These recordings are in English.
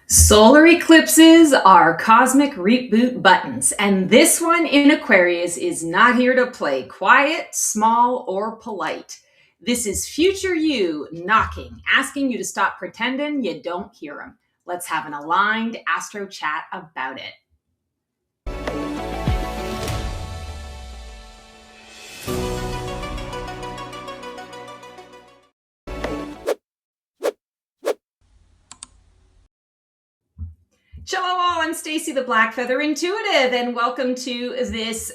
Solar eclipses are cosmic reboot buttons, and this one in Aquarius is not here to play quiet, small, or polite. This is future you knocking, asking you to stop pretending you don't hear him. Let's have an aligned astro chat about it. Hello all, I'm Stacey the Black Feather Intuitive, and welcome to this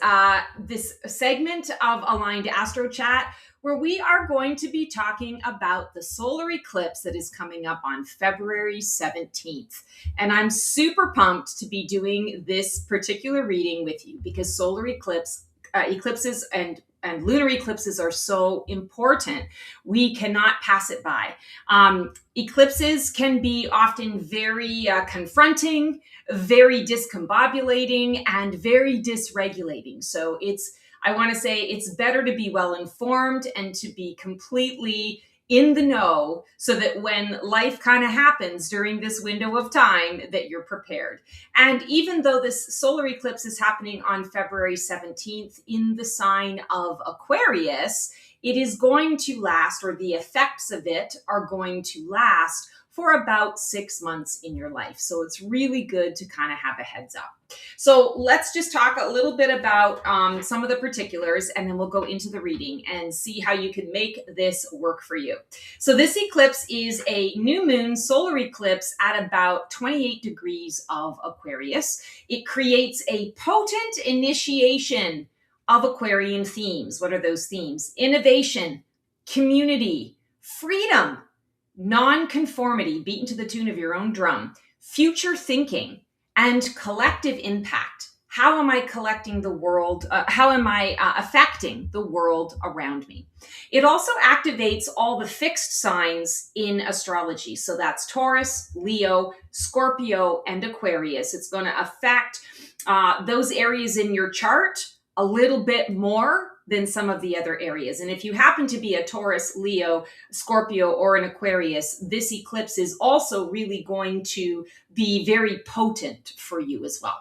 segment of Aligned Astro Chat, where we are going to be talking about the solar eclipse that is coming up on February 17th. And I'm super pumped to be doing this particular reading with you because solar eclipses and lunar eclipses are so important. We cannot pass it by. Eclipses can be often very confronting, very discombobulating, and very dysregulating. So I want to say it's better to be well informed and to be completely in the know so that when life kind of happens during this window of time that you're prepared. And even though this solar eclipse is happening on February 17th in the sign of Aquarius, it is going to last, or the effects of it are going to last for about 6 months in your life. So it's really good to kind of have a heads up. So let's just talk a little bit about some of the particulars, and then we'll go into the reading and see how you can make this work for you. So this eclipse is a new moon solar eclipse at about 28 degrees of Aquarius. It creates a potent initiation of Aquarian themes. What are those themes? Innovation, community, freedom, non-conformity, beaten to the tune of your own drum, future thinking, and collective impact. How am I collecting the world? How am I affecting the world around me? It also activates all the fixed signs in astrology. So that's Taurus, Leo, Scorpio, and Aquarius. It's going to affect those areas in your chart a little bit more than some of the other areas. And if you happen to be a Taurus, Leo, Scorpio, or an Aquarius, this eclipse is also really going to be very potent for you as well.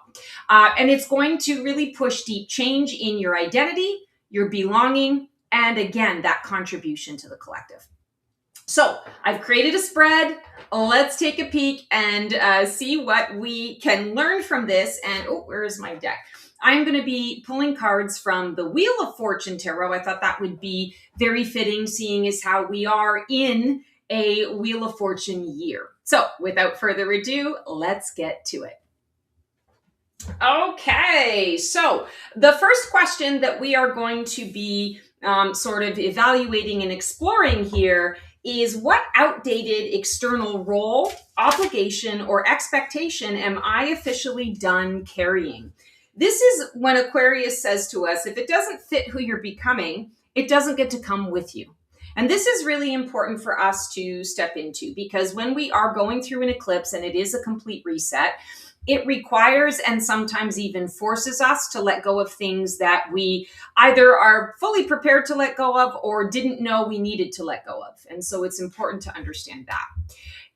And it's going to really push deep change in your identity, your belonging, and again, that contribution to the collective. So I've created a spread. Let's take a peek and see what we can learn from this. And where is my deck? I'm going to be pulling cards from the Wheel of Fortune Tarot. I thought that would be very fitting, seeing as how we are in a Wheel of Fortune year. So without further ado, let's get to it. Okay, so the first question that we are going to be sort of evaluating and exploring here is, what outdated external role, obligation, or expectation am I officially done carrying? This is when Aquarius says to us, if it doesn't fit who you're becoming, it doesn't get to come with you. And this is really important for us to step into, because when we are going through an eclipse and it is a complete reset, it requires and sometimes even forces us to let go of things that we either are fully prepared to let go of or didn't know we needed to let go of. And so it's important to understand that.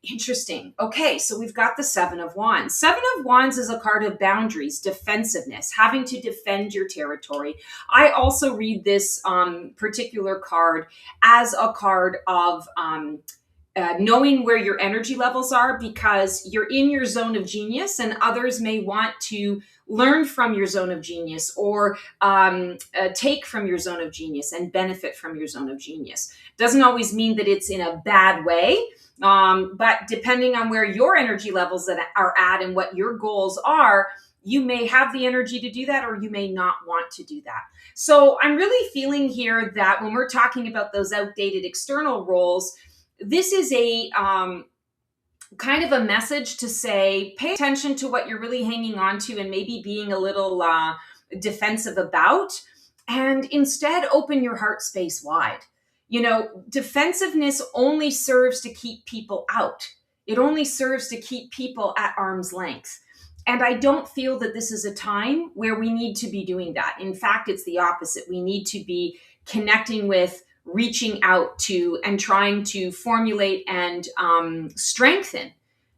Interesting. Okay, so we've got the Seven of Wands. Seven of Wands is a card of boundaries, defensiveness, having to defend your territory. I also read this particular card as a card of knowing where your energy levels are, because you're in your zone of genius and others may want to learn from your zone of genius or take from your zone of genius and benefit from your zone of genius. Doesn't always mean that it's in a bad way. But depending on where your energy levels are at and what your goals are, you may have the energy to do that, or you may not want to do that. So I'm really feeling here that when we're talking about those outdated external roles, this is a kind of a message to say, pay attention to what you're really hanging on to and maybe being a little defensive about, and instead open your heart space wide. You know, defensiveness only serves to keep people out. It only serves to keep people at arm's length. And I don't feel that this is a time where we need to be doing that. In fact, it's the opposite. We need to be connecting with, reaching out to, and trying to formulate and strengthen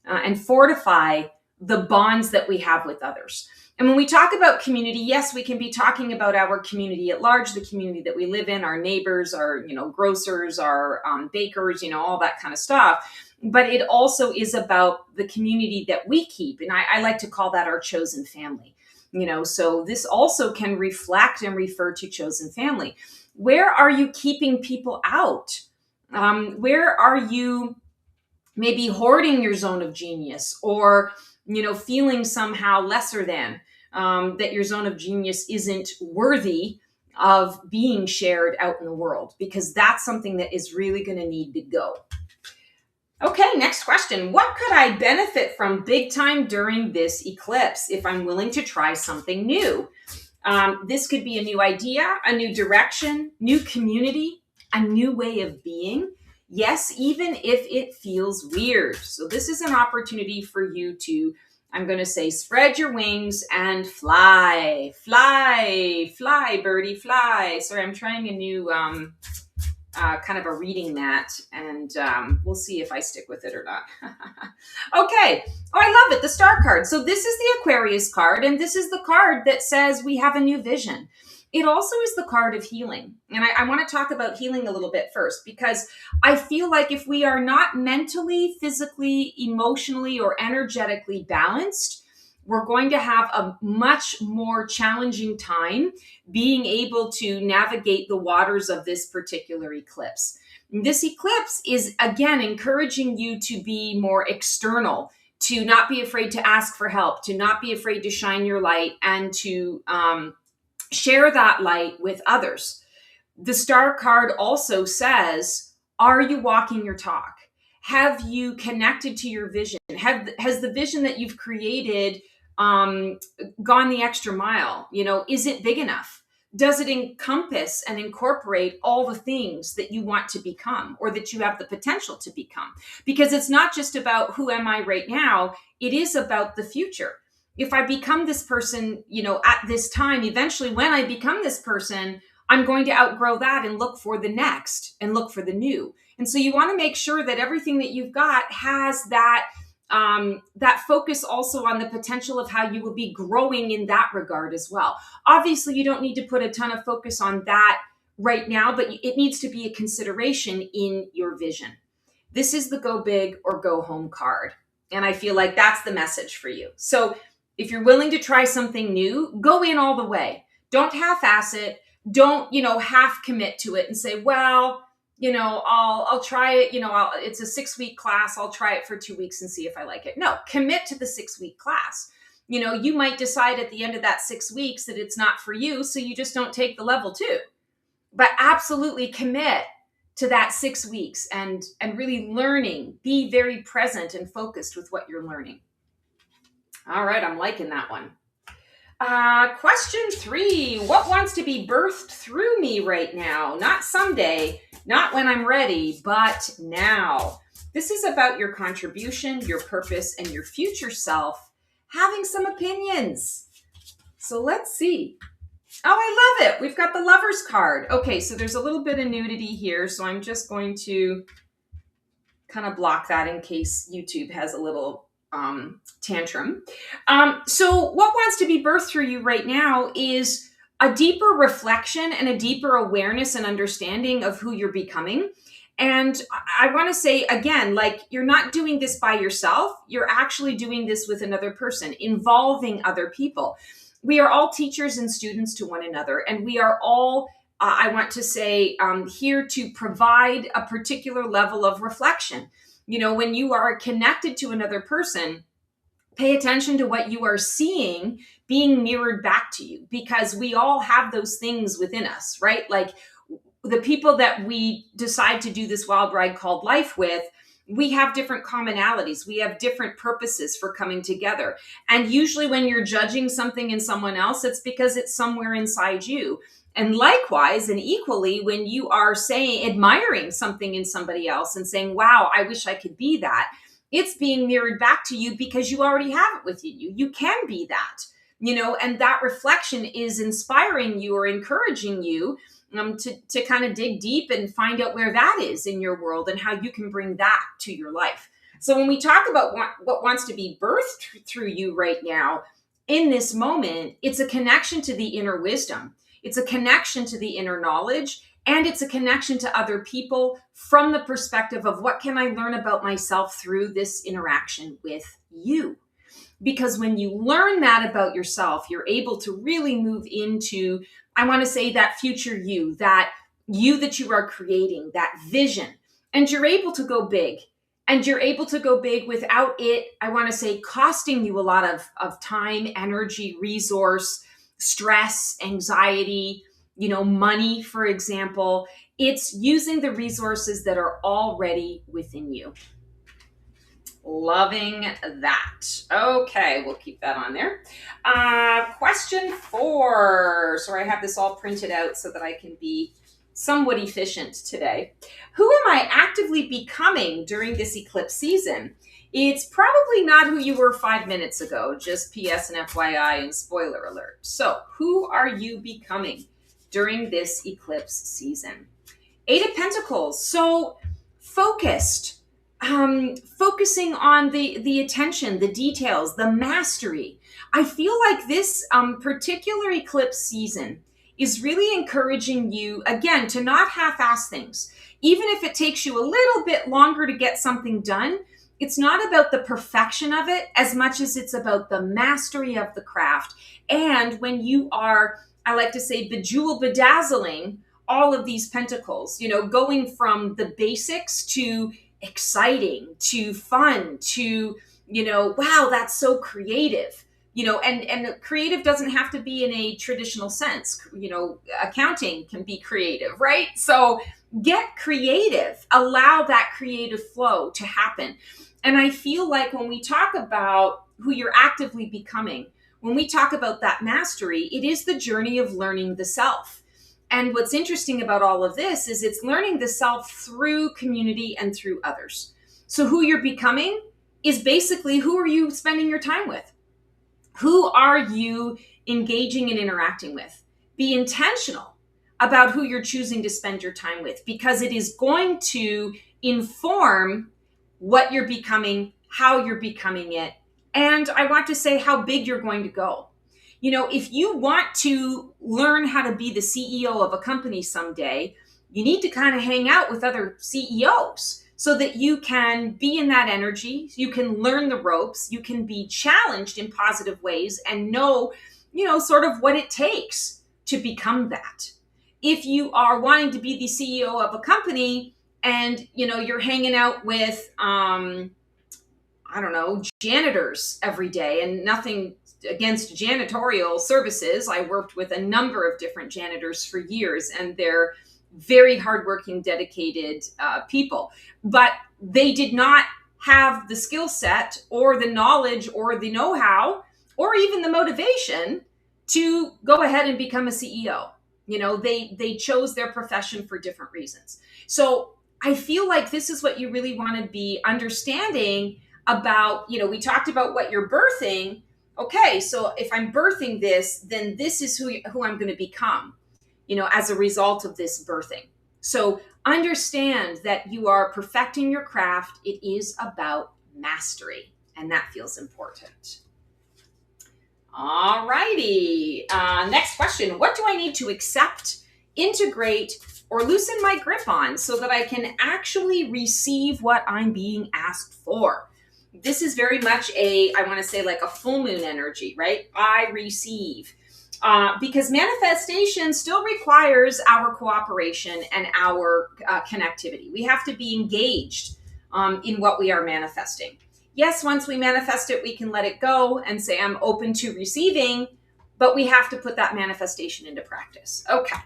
and fortify the bonds that we have with others. And when we talk about community, yes, we can be talking about our community at large, the community that we live in, our neighbors, our grocers, our bakers, all that kind of stuff. But it also is about the community that we keep. And I like to call that our chosen family. So this also can reflect and refer to chosen family. Where are you keeping people out? Where are you maybe hoarding your zone of genius, or feeling somehow lesser than, that your zone of genius isn't worthy of being shared out in the world? Because that's something that is really going to need to go. Okay, next question. What could I benefit from big time during this eclipse if I'm willing to try something new? This could be a new idea, a new direction, new community, a new way of being. Yes, even if it feels weird. So this is an opportunity for you to, I'm going to say, spread your wings and fly, fly, fly, birdie, fly. Sorry, I'm trying a new kind of a reading mat, and we'll see if I stick with it or not. Okay. Oh, I love it. The star card. So this is the Aquarius card, and this is the card that says we have a new vision. It also is the card of healing. And I want to talk about healing a little bit first, because I feel like if we are not mentally, physically, emotionally, or energetically balanced, we're going to have a much more challenging time being able to navigate the waters of this particular eclipse. This eclipse is, again, encouraging you to be more external, to not be afraid to ask for help, to not be afraid to shine your light, and to share that light with others. The star card also says, are you walking your talk? Have you connected to your vision? Has the vision that you've created gone the extra mile? Is it big enough? Does it encompass and incorporate all the things that you want to become, or that you have the potential to become? Because it's not just about who am I right now, it is about the future. If I become this person, at this time, eventually when I become this person, I'm going to outgrow that and look for the next and look for the new. And so you want to make sure that everything that you've got has that focus also on the potential of how you will be growing in that regard as well. Obviously, you don't need to put a ton of focus on that right now, but it needs to be a consideration in your vision. This is the go big or go home card. And I feel like that's the message for you. So if you're willing to try something new, go in all the way. Don't half-ass it. Don't, half commit to it and say, well, I'll try it. It's a 6-week class. I'll try it for 2 weeks and see if I like it. No, commit to the 6-week class. You might decide at the end of that 6 weeks that it's not for you, so you just don't take the level 2. But absolutely commit to that 6 weeks and really learning. Be very present and focused with what you're learning. All right, I'm liking that one. Question 3. What wants to be birthed through me right now? Not someday, not when I'm ready, but now. This is about your contribution, your purpose, and your future self having some opinions. So let's see. Oh, I love it. We've got the Lover's card. Okay, so there's a little bit of nudity here, so I'm just going to kind of block that in case YouTube has a little tantrum. So what wants to be birthed through you right now is a deeper reflection and a deeper awareness and understanding of who you're becoming. And I want to say again, like, you're not doing this by yourself. You're actually doing this with another person, involving other people. We are all teachers and students to one another, and we are all, I want to say, here to provide a particular level of reflection. When you are connected to another person, pay attention to what you are seeing being mirrored back to you, because we all have those things within us, right? Like the people that we decide to do this wild ride called life with, we have different commonalities. We have different purposes for coming together. And usually when you're judging something in someone else, it's because it's somewhere inside you. And likewise and equally, when you are admiring something in somebody else and saying, wow, I wish I could be that, it's being mirrored back to you because you already have it within you. You can be that, and that reflection is inspiring you or encouraging you to kind of dig deep and find out where that is in your world and how you can bring that to your life. So when we talk about what wants to be birthed through you right now, in this moment, it's a connection to the inner wisdom. It's a connection to the inner knowledge, and it's a connection to other people from the perspective of what can I learn about myself through this interaction with you. Because when you learn that about yourself, you're able to really move into, I want to say, that future you that you are creating, that vision. And you're able to go big. And you're able to go big without it, I want to say, costing you a lot of time, energy, resource, stress, anxiety, money, for example. It's using the resources that are already within you. Loving that. Okay, we'll keep that on there. Question 4. Sorry, I have this all printed out so that I can be somewhat efficient today. Who am I actively becoming during this eclipse season? It's probably not who you were 5 minutes ago, just PS and FYI and spoiler alert. So, who are you becoming during this eclipse season? 8 of Pentacles. So, focused. Focusing on the attention, the details, the mastery. I feel like this particular eclipse season is really encouraging you, again, to not half-ass things. Even if it takes you a little bit longer to get something done, it's not about the perfection of it as much as it's about the mastery of the craft. And when you are, I like to say, bedazzling all of these pentacles, going from the basics to exciting, to fun, to, wow, that's so creative. And creative doesn't have to be in a traditional sense. Accounting can be creative, right? So get creative, allow that creative flow to happen. And I feel like when we talk about who you're actively becoming, when we talk about that mastery, it is the journey of learning the self. And what's interesting about all of this is it's learning the self through community and through others. So who you're becoming is basically, who are you spending your time with? Who are you engaging and interacting with? Be intentional about who you're choosing to spend your time with, because it is going to inform what you're becoming, how you're becoming it, and I want to say how big you're going to go. If you want to learn how to be the CEO of a company someday, you need to kind of hang out with other CEOs so that you can be in that energy, you can learn the ropes, you can be challenged in positive ways and know, sort of what it takes to become that. If you are wanting to be the CEO of a company and, you're hanging out with, janitors every day, and nothing against janitorial services. I worked with a number of different janitors for years, and they're very hardworking, dedicated people. But they did not have the skill set or the knowledge or the know-how or even the motivation to go ahead and become a CEO. They chose their profession for different reasons. So I feel like this is what you really want to be understanding about. We talked about what you're birthing. Okay, so if I'm birthing this, then this is who I'm going to become, as a result of this birthing. So understand that you are perfecting your craft. It is about mastery, and that feels important. All righty. Next question. What do I need to accept, integrate, or loosen my grip on so that I can actually receive what I'm being asked for? This is very much I want to say, like a full moon energy, right? I receive. Because manifestation still requires our cooperation and our connectivity. We have to be engaged in what we are manifesting. Yes, once we manifest it, we can let it go and say, I'm open to receiving, but we have to put that manifestation into practice. Okay,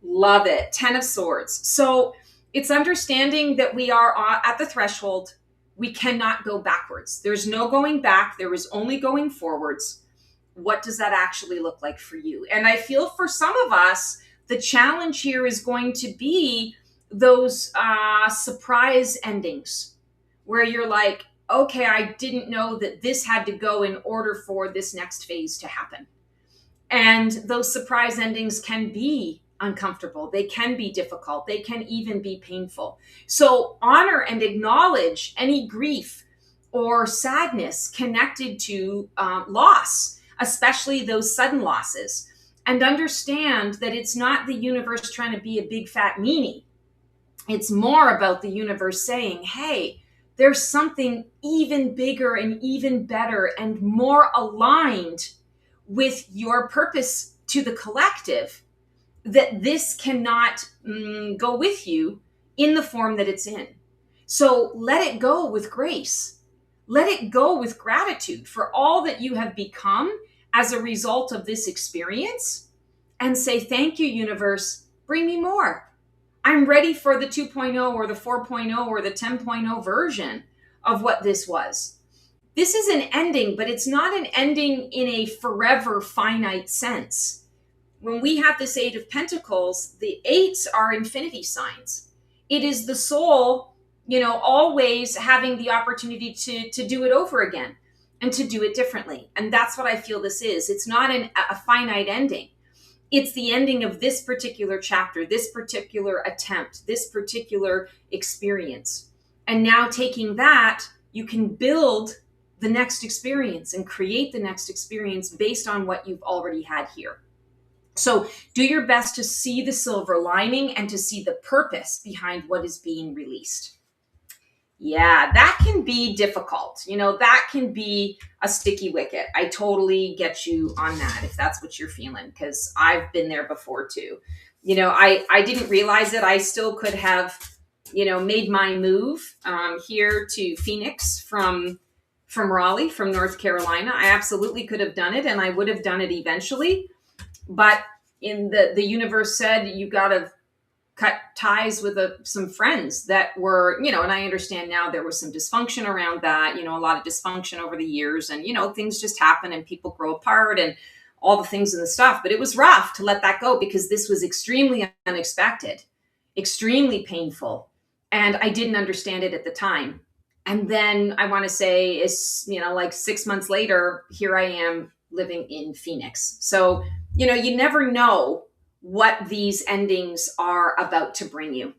love it. 10 of Swords. So it's understanding that we are at the threshold. We cannot go backwards. There's no going back. There is only going forwards. What does that actually look like for you? And I feel for some of us, the challenge here is going to be those surprise endings where you're like, okay, I didn't know that this had to go in order for this next phase to happen. And those surprise endings can be uncomfortable. They can be difficult. They can even be painful. So honor and acknowledge any grief or sadness connected to loss, especially those sudden losses. And understand that it's not the universe trying to be a big fat meanie. It's more about the universe saying, hey, there's something even bigger and even better and more aligned with your purpose to the collective, that this cannot go with you in the form that it's in. So let it go with grace. Let it go with gratitude for all that you have become as a result of this experience, and say, thank you, universe, bring me more. I'm ready for the 2.0 or the 4.0 or the 10.0 version of what this was. This is an ending, but it's not an ending in a forever finite sense. When we have this Eight of Pentacles, the eights are infinity signs. It is the soul, always having the opportunity to do it over again and to do it differently. And that's what I feel this is. It's not a finite ending. It's the ending of this particular chapter, this particular attempt, this particular experience. And now taking that, you can build the next experience and create the next experience based on what you've already had here. So do your best to see the silver lining and to see the purpose behind what is being released. Yeah, that can be difficult. That can be a sticky wicket. I totally get you on that if that's what you're feeling, because I've been there before too. I didn't realize it. I still could have, made my move here to Phoenix from Raleigh, from North Carolina. I absolutely could have done it, and I would have done it eventually. But in the universe said, you got to cut ties with some friends that were, and I understand now there was some dysfunction around that, a lot of dysfunction over the years, and, things just happen and people grow apart and all the things and the stuff. But it was rough to let that go because this was extremely unexpected, extremely painful. And I didn't understand it at the time. And then I want to say is, like 6 months later, here I am living in Phoenix. So, you never know what these endings are about to bring you.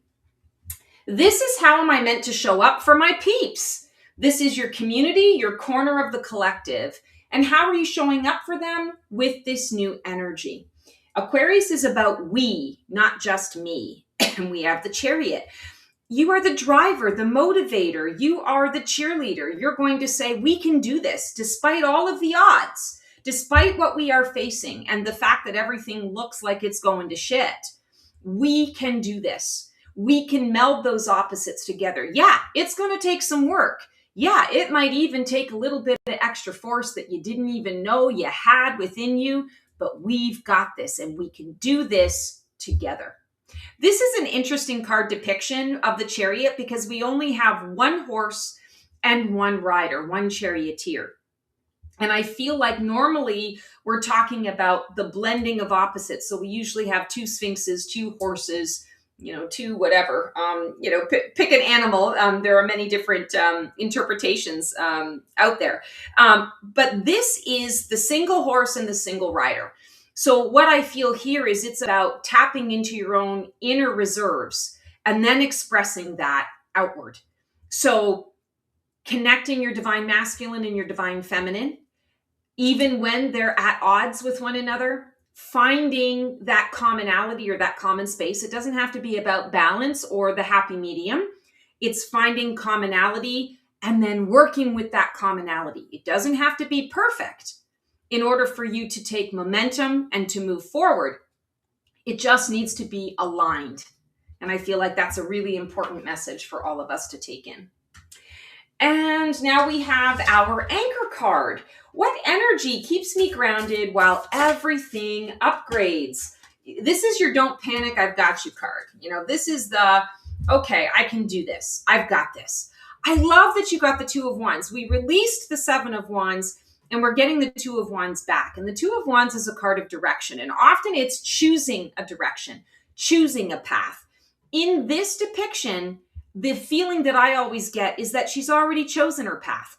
This is how am I meant to show up for my peeps. This is your community, your corner of the collective. And how are you showing up for them with this new energy? Aquarius is about we, not just me. And we have the Chariot. You are the driver, the motivator. You are the cheerleader. You're going to say, we can do this despite all of the odds. Despite what we are facing and the fact that everything looks like it's going to shit, we can do this. We can meld those opposites together. Yeah, it's going to take some work. Yeah, it might even take a little bit of extra force that you didn't even know you had within you, but we've got this and we can do this together. This is an interesting card depiction of the Chariot because we only have one horse and one rider, one charioteer. And I feel like normally we're talking about the blending of opposites. So we usually have two sphinxes, two horses, two whatever, pick an animal. There are many different interpretations out there. But this is the single horse and the single rider. So what I feel here is it's about tapping into your own inner reserves and then expressing that outward. So connecting your divine masculine and your divine feminine, even when they're at odds with one another, finding that commonality or that common space. It doesn't have to be about balance or the happy medium. It's finding commonality and then working with that commonality. It doesn't have to be perfect in order for you to take momentum and to move forward. It just needs to be aligned. And I feel like that's a really important message for all of us to take in. And now we have our anchor card. What energy keeps me grounded while everything upgrades? This is your don't panic, I've got you card. This is the, okay, I can do this. I've got this. I love that you got the Two of Wands. We released the Seven of Wands and we're getting the Two of Wands back. And the Two of Wands is a card of direction. And often it's choosing a direction, choosing a path. In this depiction, the feeling that I always get is that she's already chosen her path.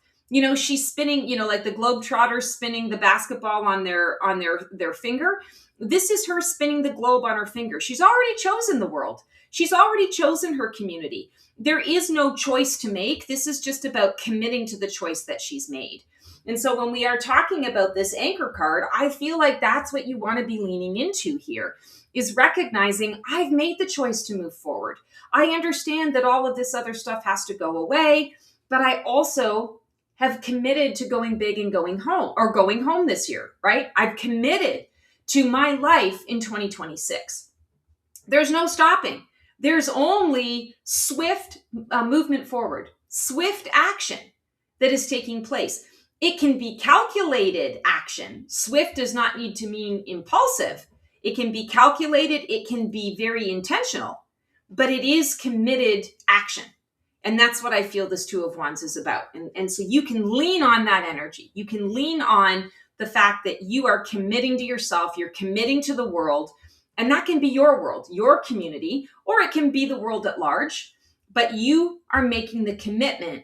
She's spinning, like the Globetrotters spinning the basketball on their finger. This is her spinning the globe on her finger. She's already chosen the world. She's already chosen her community. There is no choice to make. This is just about committing to the choice that she's made. And so when we are talking about this anchor card, I feel like that's what you want to be leaning into here, is recognizing I've made the choice to move forward. I understand that all of this other stuff has to go away, but I also have committed to going big and going home this year, right? I've committed to my life in 2026. There's no stopping. There's only swift movement forward, swift action that is taking place. It can be calculated action. Swift does not need to mean impulsive. It can be calculated. It can be very intentional, but it is committed action. And that's what I feel this Two of Wands is about. And so you can lean on that energy. You can lean on the fact that you are committing to yourself. You're committing to the world. And that can be your world, your community, or it can be the world at large. But you are making the commitment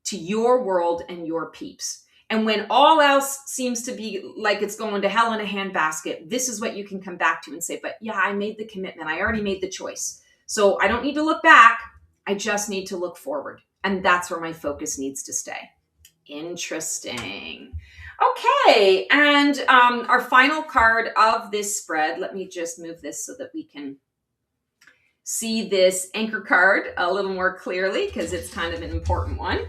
to your world and your peeps. And when all else seems to be like it's going to hell in a handbasket, this is what you can come back to and say, but yeah, I made the commitment. I already made the choice. So I don't need to look back. I just need to look forward. And that's where my focus needs to stay. Interesting. Okay. And our final card of this spread, let me just move this so that we can see this anchor card a little more clearly because it's kind of an important one.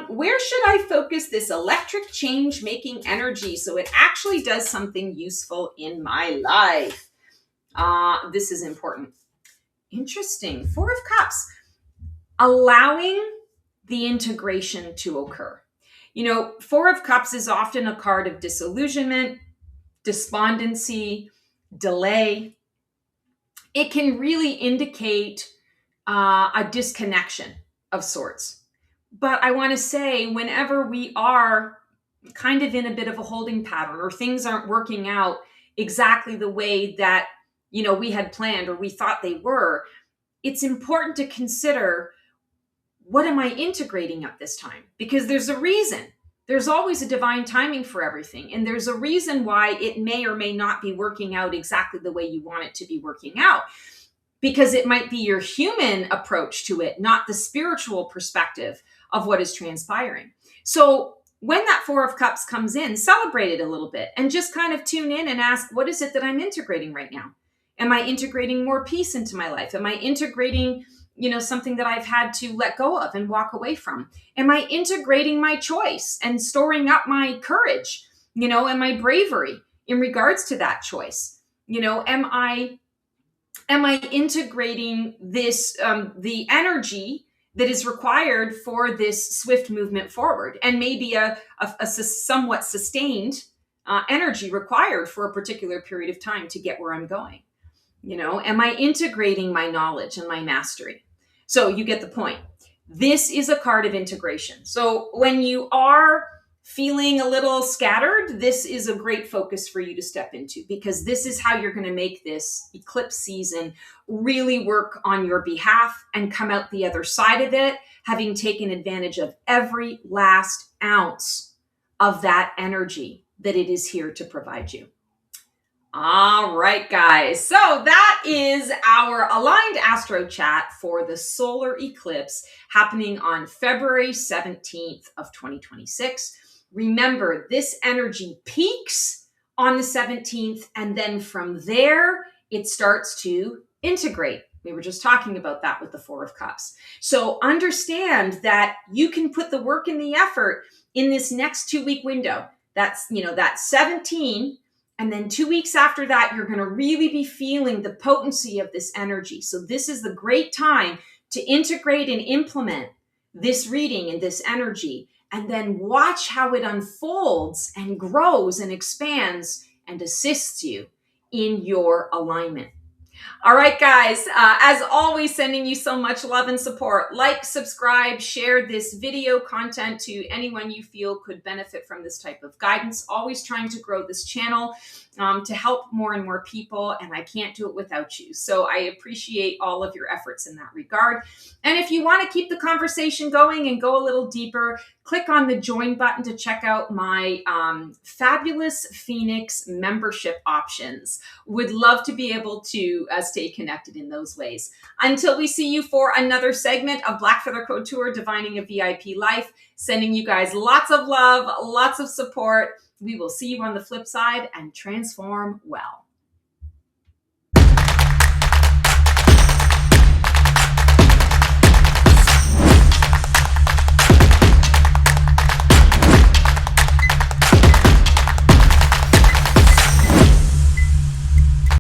Where should I focus this electric change making energy so it actually does something useful in my life? This is important. Interesting. Four of Cups. Allowing the integration to occur. Four of Cups is often a card of disillusionment, despondency, delay. It can really indicate a disconnection of sorts. But I want to say, whenever we are kind of in a bit of a holding pattern or things aren't working out exactly the way that, we had planned or we thought they were, it's important to consider, what am I integrating at this time? Because there's a reason. There's always a divine timing for everything. And there's a reason why it may or may not be working out exactly the way you want it to be working out. Because it might be your human approach to it, not the spiritual perspective of what is transpiring. So when that Four of Cups comes in, celebrate it a little bit and just kind of tune in and ask, what is it that I'm integrating right now? Am I integrating more peace into my life? Am I integrating something that I've had to let go of and walk away from? Am I integrating my choice and storing up my courage, and my bravery in regards to that choice? Am I integrating this, the energy that is required for this swift movement forward, and maybe a somewhat sustained energy required for a particular period of time to get where I'm going? Am I integrating my knowledge and my mastery? So you get the point. This is a card of integration. So when you are feeling a little scattered, this is a great focus for you to step into, because this is how you're going to make this eclipse season really work on your behalf and come out the other side of it, having taken advantage of every last ounce of that energy that it is here to provide you. All right, guys. So that is our aligned astro chat for the solar eclipse happening on February 17th of 2026. Remember, this energy peaks on the 17th, and then from there, it starts to integrate. We were just talking about that with the Four of Cups. So understand that you can put the work and the effort in this next 2-week window. That's, that's 17. And then 2 weeks after that, you're going to really be feeling the potency of this energy. So this is the great time to integrate and implement this reading and this energy, and then watch how it unfolds and grows and expands and assists you in your alignment. All right, guys, as always, sending you so much love and support. Like, subscribe, share this video content to anyone you feel could benefit from this type of guidance. Always trying to grow this channel to help more and more people, and I can't do it without you. So I appreciate all of your efforts in that regard. And if you want to keep the conversation going and go a little deeper, click on the join button to check out my fabulous Phoenix membership options. Would love to be able to stay connected in those ways. Until we see you for another segment of Black Feather Couture, Divining a VIP Life, sending you guys lots of love, lots of support. We will see you on the flip side and transform well.